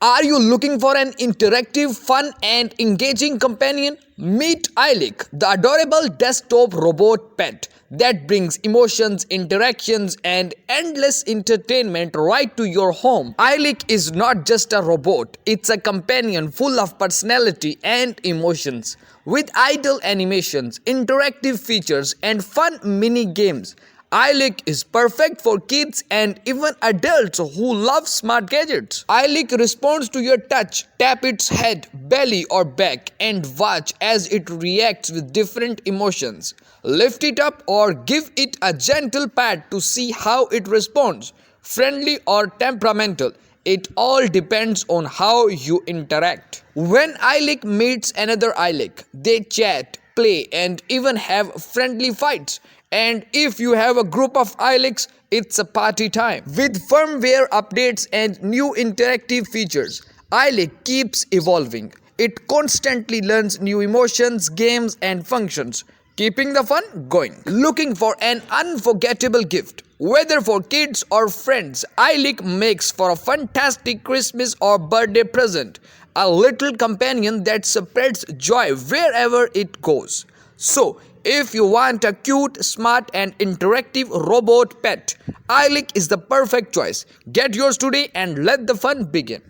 Are you looking for an interactive, fun, and engaging companion? Meet Eilik, the adorable desktop robot pet that brings emotions, interactions, and endless entertainment right to your home. Eilik is not just a robot, it's a companion full of personality and emotions. With idle animations, interactive features, and fun mini games, Eilik is perfect for kids and even adults who love smart gadgets. Eilik responds to your touch. Tap its head, belly, or back and watch as it reacts with different emotions. Lift it up or give it a gentle pat to see how it responds. Friendly or temperamental, it all depends on how you interact. When Eilik meets another Eilik, they chat, play, and even have friendly fights. And if you have a group of Eiliks, it's a party time. With firmware updates and new interactive features, Eilik keeps evolving. It constantly learns new emotions, games, and functions, keeping the fun going. Looking for an unforgettable gift? Whether for kids or friends, Eilik makes for a fantastic Christmas or birthday present. A little companion that spreads joy wherever it goes. So, if you want a cute, smart, and interactive robot pet, Eilik is the perfect choice. Get yours today and let the fun begin.